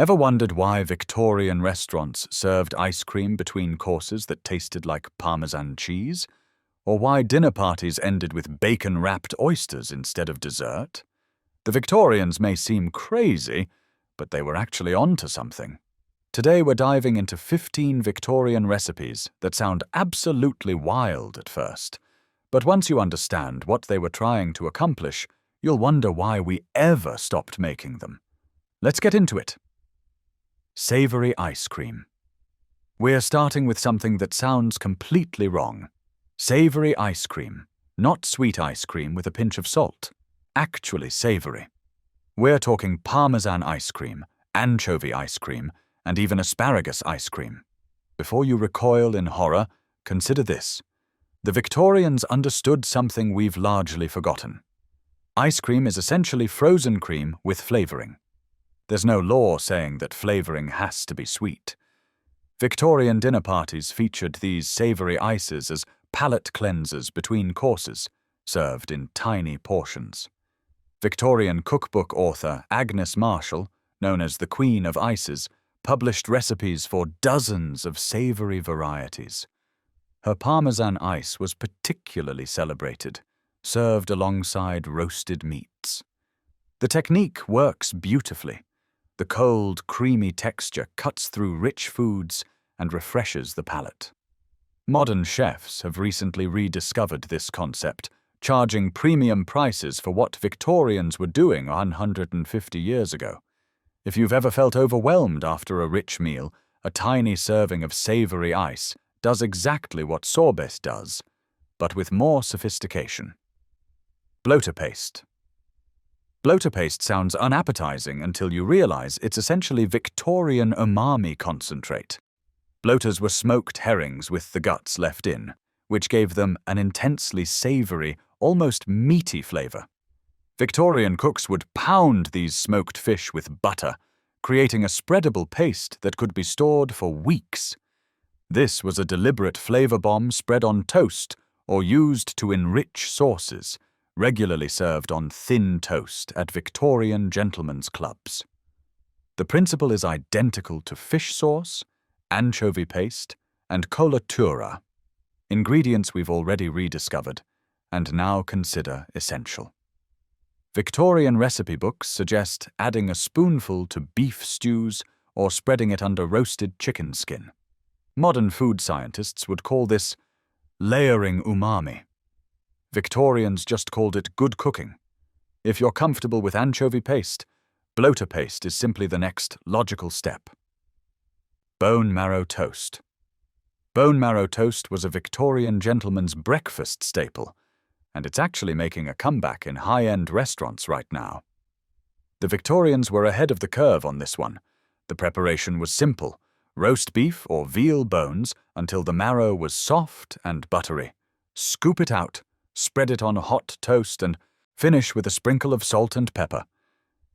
Ever wondered why Victorian restaurants served ice cream between courses that tasted like Parmesan cheese? Or why dinner parties ended with bacon-wrapped oysters instead of dessert? The Victorians may seem crazy, but they were actually onto something. Today we're diving into 15 Victorian recipes that sound absolutely wild at first. But once you understand what they were trying to accomplish, you'll wonder why we ever stopped making them. Let's get into it. Savoury ice cream. We're starting with something that sounds completely wrong. Savoury ice cream, not sweet ice cream with a pinch of salt. Actually savoury. We're talking Parmesan ice cream, anchovy ice cream, and even asparagus ice cream. Before you recoil in horror, consider this. The Victorians understood something we've largely forgotten. Ice cream is essentially frozen cream with flavouring. There's no law saying that flavouring has to be sweet. Victorian dinner parties featured these savoury ices as palate cleansers between courses, served in tiny portions. Victorian cookbook author Agnes Marshall, known as the Queen of Ices, published recipes for dozens of savoury varieties. Her Parmesan ice was particularly celebrated, served alongside roasted meats. The technique works beautifully. The cold, creamy texture cuts through rich foods and refreshes the palate. Modern chefs have recently rediscovered this concept, charging premium prices for what Victorians were doing 150 years ago. If you've ever felt overwhelmed after a rich meal, a tiny serving of savoury ice does exactly what sorbet does, but with more sophistication. Bloater paste. Bloater paste sounds unappetizing until you realize it's essentially Victorian umami concentrate. Bloaters were smoked herrings with the guts left in, which gave them an intensely savoury, almost meaty flavour. Victorian cooks would pound these smoked fish with butter, creating a spreadable paste that could be stored for weeks. This was a deliberate flavour bomb spread on toast or used to enrich sauces, regularly served on thin toast at Victorian gentlemen's clubs. The principle is identical to fish sauce, anchovy paste, and colatura, ingredients we've already rediscovered and now consider essential. Victorian recipe books suggest adding a spoonful to beef stews or spreading it under roasted chicken skin. Modern food scientists would call this layering umami. Victorians just called it good cooking. If you're comfortable with anchovy paste, bloater paste is simply the next logical step. Bone marrow toast. Bone marrow toast was a Victorian gentleman's breakfast staple, and it's actually making a comeback in high-end restaurants right now. The Victorians were ahead of the curve on this one. The preparation was simple. Roast beef or veal bones until the marrow was soft and buttery. Scoop it out, spread it on hot toast, and finish with a sprinkle of salt and pepper.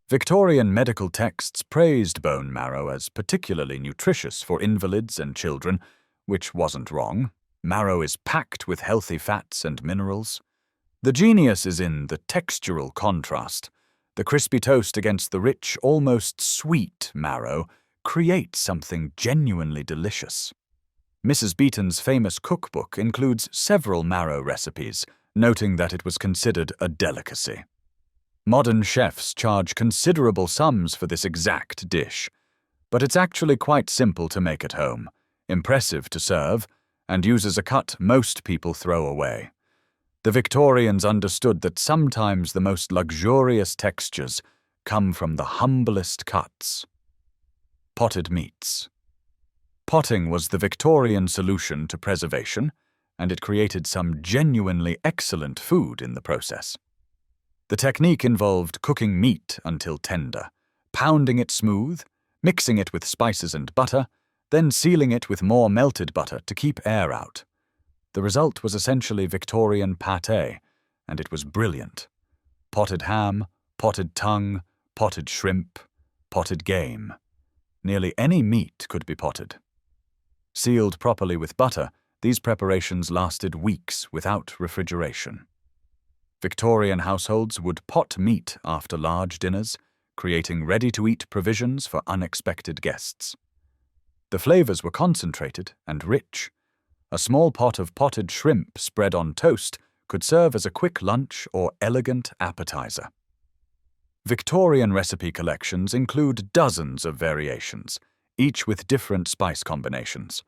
Victorian medical texts praised bone marrow as particularly nutritious for invalids and children, which wasn't wrong. Marrow is packed with healthy fats and minerals. The genius is in the textural contrast. The crispy toast against the rich, almost sweet marrow creates something genuinely delicious. Mrs. Beeton's famous cookbook includes several marrow recipes, noting that it was considered a delicacy. Modern chefs charge considerable sums for this exact dish, but it's actually quite simple to make at home, impressive to serve, and uses a cut most people throw away. The Victorians understood that sometimes the most luxurious textures come from the humblest cuts. Potted meats. Potting was the Victorian solution to preservation, and it created some genuinely excellent food in the process. The technique involved cooking meat until tender, pounding it smooth, mixing it with spices and butter, then sealing it with more melted butter to keep air out. The result was essentially Victorian pâté, and it was brilliant. Potted ham, potted tongue, potted shrimp, potted game. Nearly any meat could be potted. Sealed properly with butter, these preparations lasted weeks without refrigeration. Victorian households would pot meat after large dinners, creating ready-to-eat provisions for unexpected guests. The flavors were concentrated and rich. A small pot of potted shrimp spread on toast could serve as a quick lunch or elegant appetizer. Victorian recipe collections include dozens of variations, each with different spice combinations.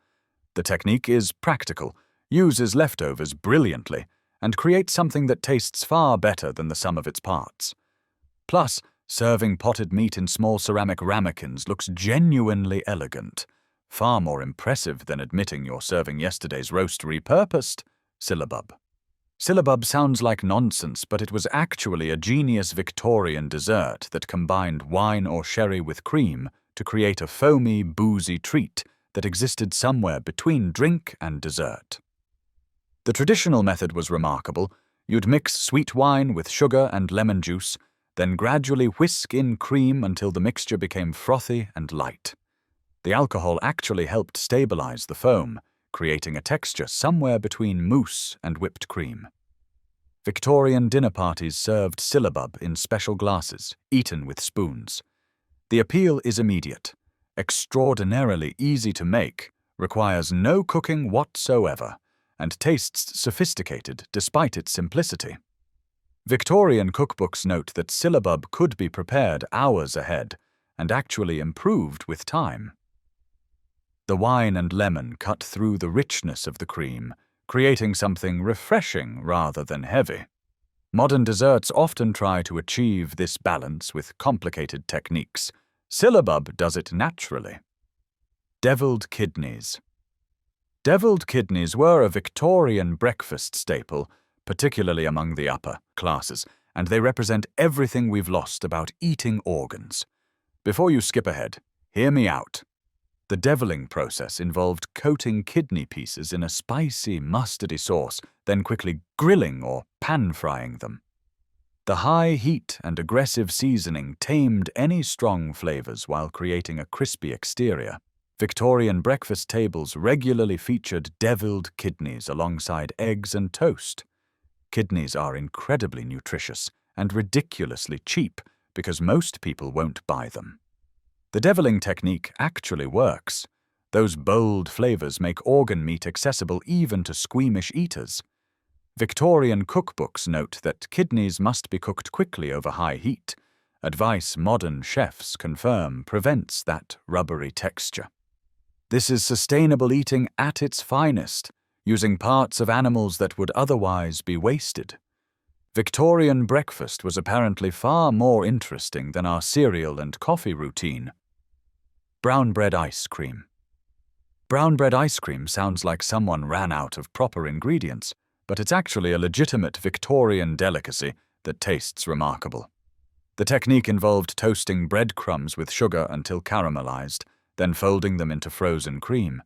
The technique is practical, uses leftovers brilliantly, and creates something that tastes far better than the sum of its parts. Plus, serving potted meat in small ceramic ramekins looks genuinely elegant, far more impressive than admitting you're serving yesterday's roast repurposed syllabub. Syllabub sounds like nonsense, but it was actually a genius Victorian dessert that combined wine or sherry with cream to create a foamy, boozy treat that existed somewhere between drink and dessert. The traditional method was remarkable. You'd mix sweet wine with sugar and lemon juice, then gradually whisk in cream until the mixture became frothy and light. The alcohol actually helped stabilize the foam, creating a texture somewhere between mousse and whipped cream. Victorian dinner parties served syllabub in special glasses, eaten with spoons. The appeal is immediate, extraordinarily easy to make, requires no cooking whatsoever, and tastes sophisticated despite its simplicity. Victorian cookbooks note that syllabub could be prepared hours ahead and actually improved with time. The wine and lemon cut through the richness of the cream, creating something refreshing rather than heavy. Modern desserts often try to achieve this balance with complicated techniques. Syllabub does it naturally. Devilled kidneys. Devilled kidneys were a Victorian breakfast staple, particularly among the upper classes, and they represent everything we've lost about eating organs. Before you skip ahead, hear me out. The deviling process involved coating kidney pieces in a spicy, mustardy sauce, then quickly grilling or pan-frying them. The high heat and aggressive seasoning tamed any strong flavors while creating a crispy exterior. Victorian breakfast tables regularly featured devilled kidneys alongside eggs and toast. Kidneys are incredibly nutritious and ridiculously cheap because most people won't buy them. The deviling technique actually works. Those bold flavors make organ meat accessible even to squeamish eaters. Victorian cookbooks note that kidneys must be cooked quickly over high heat. Advice modern chefs confirm prevents that rubbery texture. This is sustainable eating at its finest, using parts of animals that would otherwise be wasted. Victorian breakfast was apparently far more interesting than our cereal and coffee routine. Brown bread ice cream. Brown bread ice cream sounds like someone ran out of proper ingredients, but it's actually a legitimate Victorian delicacy that tastes remarkable. The technique involved toasting breadcrumbs with sugar until caramelized, then folding them into frozen cream.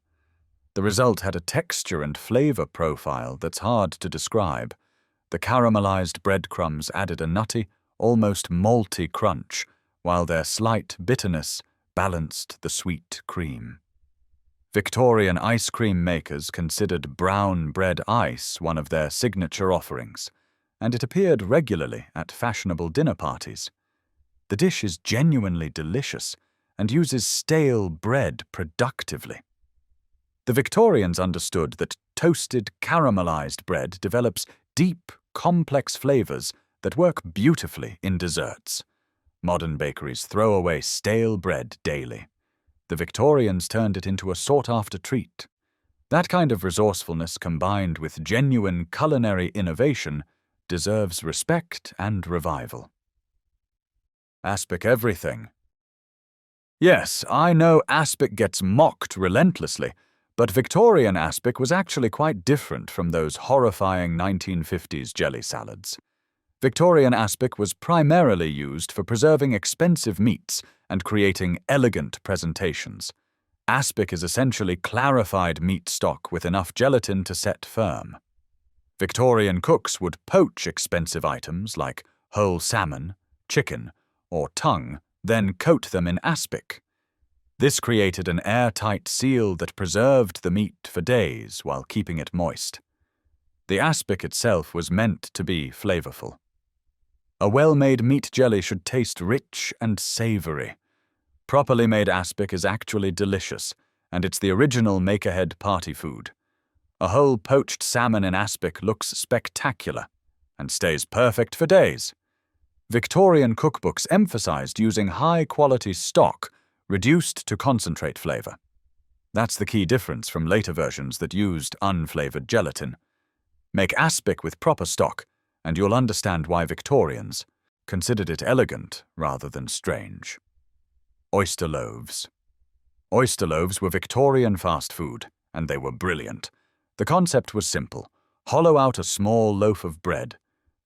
The result had a texture and flavor profile that's hard to describe. The caramelized breadcrumbs added a nutty, almost malty crunch, while their slight bitterness balanced the sweet cream. Victorian ice cream makers considered brown bread ice one of their signature offerings, and it appeared regularly at fashionable dinner parties. The dish is genuinely delicious and uses stale bread productively. The Victorians understood that toasted, caramelized bread develops deep, complex flavors that work beautifully in desserts. Modern bakeries throw away stale bread daily. The Victorians turned it into a sought-after treat. That kind of resourcefulness combined with genuine culinary innovation deserves respect and revival. Aspic everything. Yes, I know aspic gets mocked relentlessly, but Victorian aspic was actually quite different from those horrifying 1950s jelly salads. Victorian aspic was primarily used for preserving expensive meats and creating elegant presentations. Aspic is essentially clarified meat stock with enough gelatin to set firm. Victorian cooks would poach expensive items like whole salmon, chicken, or tongue, then coat them in aspic. This created an airtight seal that preserved the meat for days while keeping it moist. The aspic itself was meant to be flavorful. A well-made meat jelly should taste rich and savoury. Properly made aspic is actually delicious, and it's the original make-ahead party food. A whole poached salmon in aspic looks spectacular and stays perfect for days. Victorian cookbooks emphasized using high-quality stock reduced to concentrate flavor. That's the key difference from later versions that used unflavored gelatin. Make aspic with proper stock, and you'll understand why Victorians considered it elegant rather than strange. Oyster loaves. Oyster loaves were Victorian fast food, and they were brilliant. The concept was simple. Hollow out a small loaf of bread,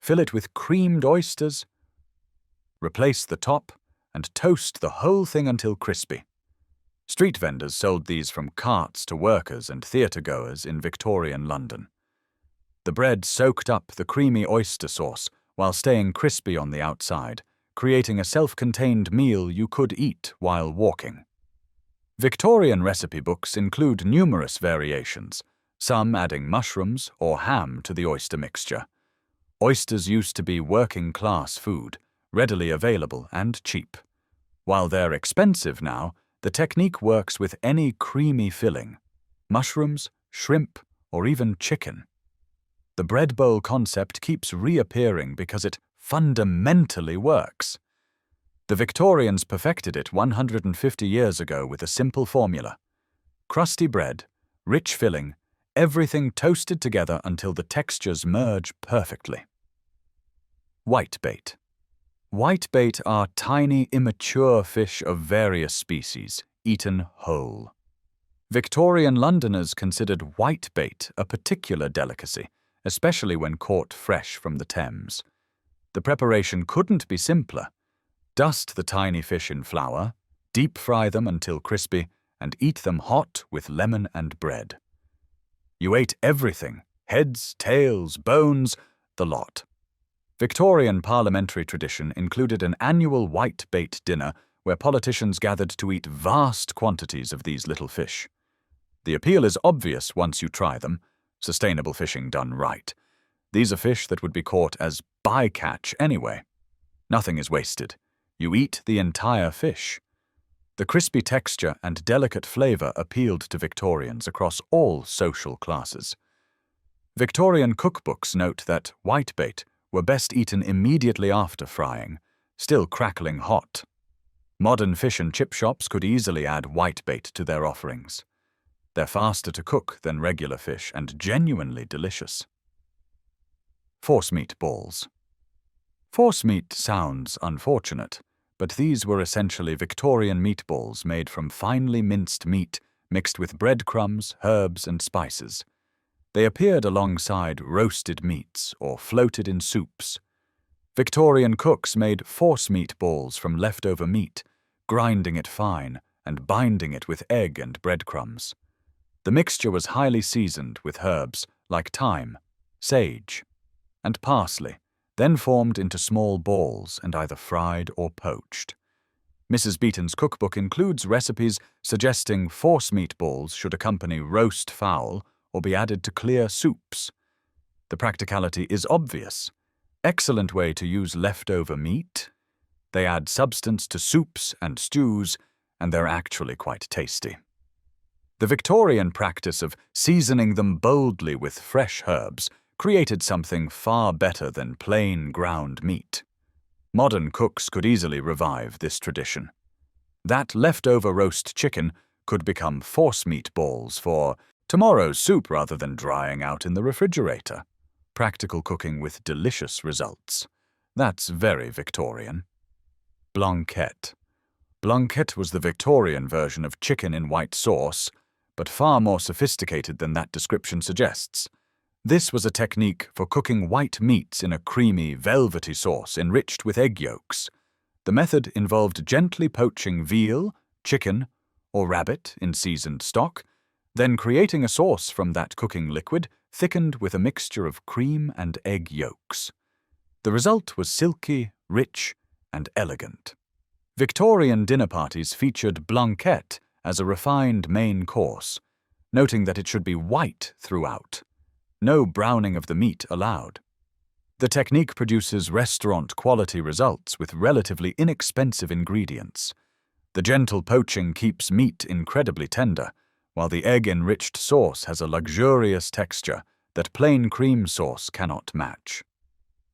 fill it with creamed oysters, replace the top, and toast the whole thing until crispy. Street vendors sold these from carts to workers and theatre-goers in Victorian London. The bread soaked up the creamy oyster sauce while staying crispy on the outside, creating a self-contained meal you could eat while walking. Victorian recipe books include numerous variations, some adding mushrooms or ham to the oyster mixture. Oysters used to be working-class food, readily available and cheap. While they're expensive now, the technique works with any creamy filling, mushrooms, shrimp, or even chicken. The bread bowl concept keeps reappearing because it fundamentally works. The Victorians perfected it 150 years ago with a simple formula. Crusty bread, rich filling, everything toasted together until the textures merge perfectly. Whitebait. Whitebait are tiny, immature fish of various species, eaten whole. Victorian Londoners considered whitebait a particular delicacy, especially when caught fresh from the Thames. The preparation couldn't be simpler. Dust the tiny fish in flour, deep fry them until crispy, and eat them hot with lemon and bread. You ate everything, heads, tails, bones, the lot. Victorian parliamentary tradition included an annual whitebait dinner where politicians gathered to eat vast quantities of these little fish. The appeal is obvious once you try them, sustainable fishing done right. These are fish that would be caught as bycatch anyway. Nothing is wasted. You eat the entire fish. The crispy texture and delicate flavor appealed to Victorians across all social classes. Victorian cookbooks note that whitebait were best eaten immediately after frying, still crackling hot. Modern fish and chip shops could easily add whitebait to their offerings. They're faster to cook than regular fish and genuinely delicious. Forcemeat balls. Forcemeat sounds unfortunate, but these were essentially Victorian meatballs made from finely minced meat mixed with breadcrumbs, herbs, and spices. They appeared alongside roasted meats or floated in soups. Victorian cooks made forcemeat balls from leftover meat, grinding it fine and binding it with egg and breadcrumbs. The mixture was highly seasoned with herbs like thyme, sage, and parsley, then formed into small balls and either fried or poached. Mrs. Beeton's cookbook includes recipes suggesting forcemeat balls should accompany roast fowl or be added to clear soups. The practicality is obvious. Excellent way to use leftover meat. They add substance to soups and stews, and they're actually quite tasty. The Victorian practice of seasoning them boldly with fresh herbs created something far better than plain ground meat. Modern cooks could easily revive this tradition. That leftover roast chicken could become forcemeat balls for tomorrow's soup rather than drying out in the refrigerator. Practical cooking with delicious results. That's very Victorian. Blanquette. Blanquette was the Victorian version of chicken in white sauce, but far more sophisticated than that description suggests. This was a technique for cooking white meats in a creamy, velvety sauce enriched with egg yolks. The method involved gently poaching veal, chicken, or rabbit in seasoned stock, then creating a sauce from that cooking liquid thickened with a mixture of cream and egg yolks. The result was silky, rich, and elegant. Victorian dinner parties featured blanquette as a refined main course, noting that it should be white throughout. No browning of the meat allowed. The technique produces restaurant-quality results with relatively inexpensive ingredients. The gentle poaching keeps meat incredibly tender, while the egg-enriched sauce has a luxurious texture that plain cream sauce cannot match.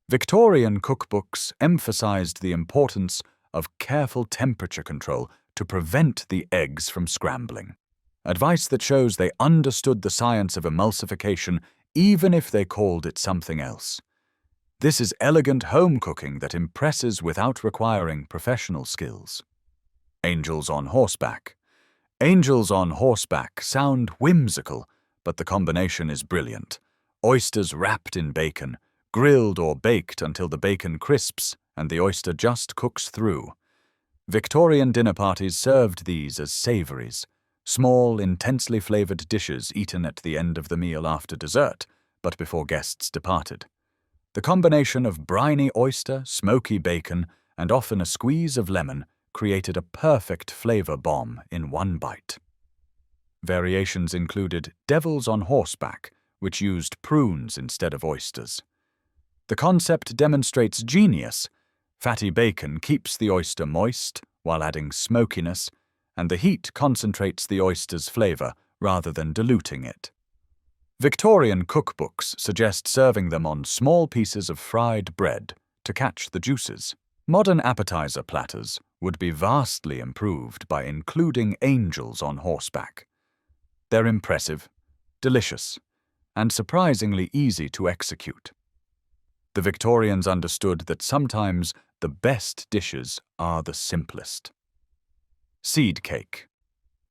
Victorian cookbooks emphasized the importance of careful temperature control to prevent the eggs from scrambling. Advice that shows they understood the science of emulsification even if they called it something else. This is elegant home cooking that impresses without requiring professional skills. Angels on horseback. Angels on horseback sound whimsical, but the combination is brilliant. Oysters wrapped in bacon, grilled or baked until the bacon crisps and the oyster just cooks through. Victorian dinner parties served these as savouries, small, intensely flavoured dishes eaten at the end of the meal after dessert, but before guests departed. The combination of briny oyster, smoky bacon, and often a squeeze of lemon created a perfect flavour bomb in one bite. Variations included devils on horseback, which used prunes instead of oysters. The concept demonstrates genius. Fatty bacon keeps the oyster moist while adding smokiness, and the heat concentrates the oyster's flavour rather than diluting it. Victorian cookbooks suggest serving them on small pieces of fried bread to catch the juices. Modern appetizer platters would be vastly improved by including angels on horseback. They're impressive, delicious, and surprisingly easy to execute. The Victorians understood that sometimes the best dishes are the simplest. Seed cake.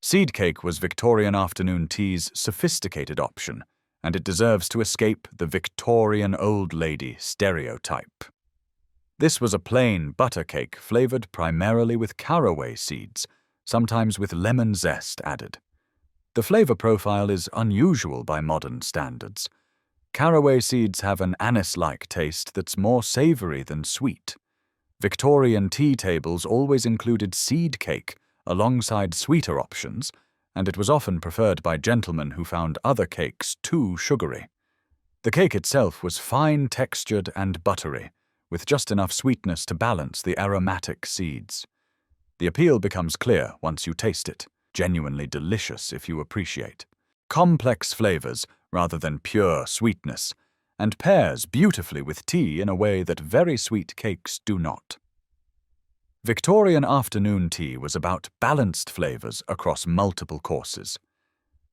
Seed cake was Victorian afternoon tea's sophisticated option, and it deserves to escape the Victorian old lady stereotype. This was a plain butter cake flavoured primarily with caraway seeds, sometimes with lemon zest added. The flavour profile is unusual by modern standards. Caraway seeds have an anise-like taste that's more savoury than sweet. Victorian tea tables always included seed cake alongside sweeter options, and it was often preferred by gentlemen who found other cakes too sugary. The cake itself was fine-textured and buttery, with just enough sweetness to balance the aromatic seeds. The appeal becomes clear once you taste it, genuinely delicious if you appreciate complex flavors rather than pure sweetness, and pairs beautifully with tea in a way that very sweet cakes do not. Victorian afternoon tea was about balanced flavors across multiple courses.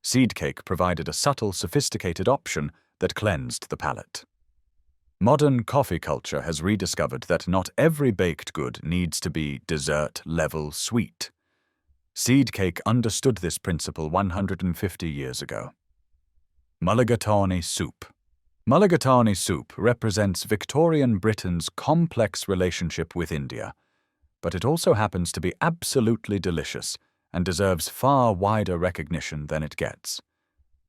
Seed cake provided a subtle, sophisticated option that cleansed the palate. Modern coffee culture has rediscovered that not every baked good needs to be dessert-level sweet. Seed cake understood this principle 150 years ago. Mulligatawny soup. Mulligatawny soup represents Victorian Britain's complex relationship with India, but it also happens to be absolutely delicious and deserves far wider recognition than it gets.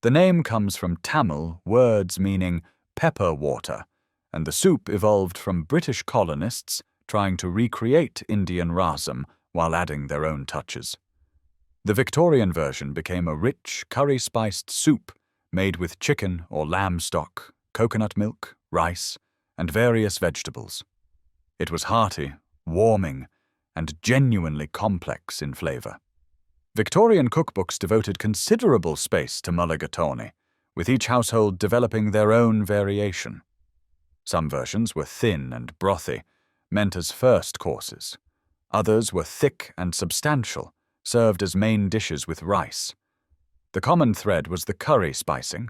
The name comes from Tamil words meaning pepper water, and the soup evolved from British colonists trying to recreate Indian rasam while adding their own touches. The Victorian version became a rich, curry-spiced soup made with chicken or lamb stock, coconut milk, rice, and various vegetables. It was hearty, warming, and genuinely complex in flavour. Victorian cookbooks devoted considerable space to mulligatawny, with each household developing their own variation. Some versions were thin and brothy, meant as first courses. Others were thick and substantial, served as main dishes with rice. The common thread was the curry spicing,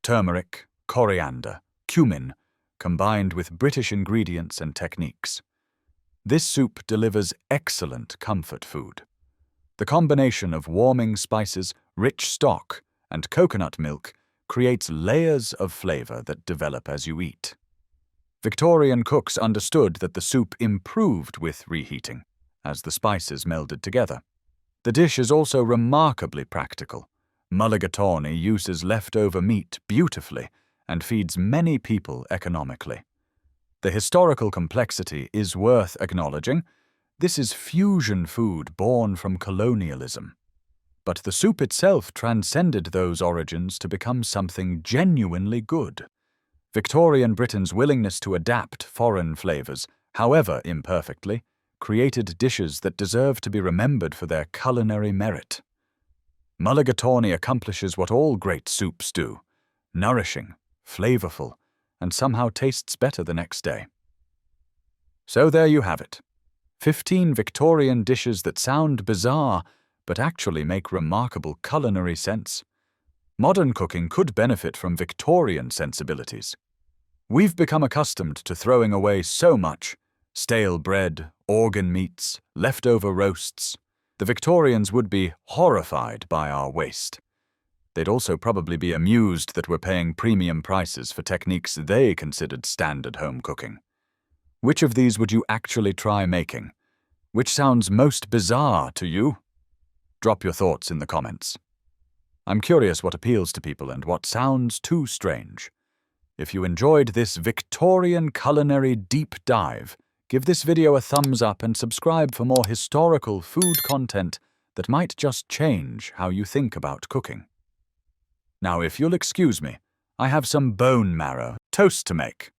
turmeric, coriander, cumin, combined with British ingredients and techniques. This soup delivers excellent comfort food. The combination of warming spices, rich stock, and coconut milk creates layers of flavour that develop as you eat. Victorian cooks understood that the soup improved with reheating, as the spices melded together. The dish is also remarkably practical. Mulligatawny uses leftover meat beautifully and feeds many people economically. The historical complexity is worth acknowledging. This is fusion food born from colonialism. But the soup itself transcended those origins to become something genuinely good. Victorian Britain's willingness to adapt foreign flavours, however imperfectly, created dishes that deserve to be remembered for their culinary merit. Mulligatawny accomplishes what all great soups do: nourishing, flavourful, and somehow tastes better the next day. So there you have it. 15 Victorian dishes that sound bizarre, but actually make remarkable culinary sense. Modern cooking could benefit from Victorian sensibilities. We've become accustomed to throwing away so much: stale bread, organ meats, leftover roasts. The Victorians would be horrified by our waste. They'd also probably be amused that we're paying premium prices for techniques they considered standard home cooking. Which of these would you actually try making? Which sounds most bizarre to you? Drop your thoughts in the comments. I'm curious what appeals to people and what sounds too strange. If you enjoyed this Victorian culinary deep dive, give this video a thumbs up and subscribe for more historical food content that might just change how you think about cooking. Now, if you'll excuse me, I have some bone marrow toast to make.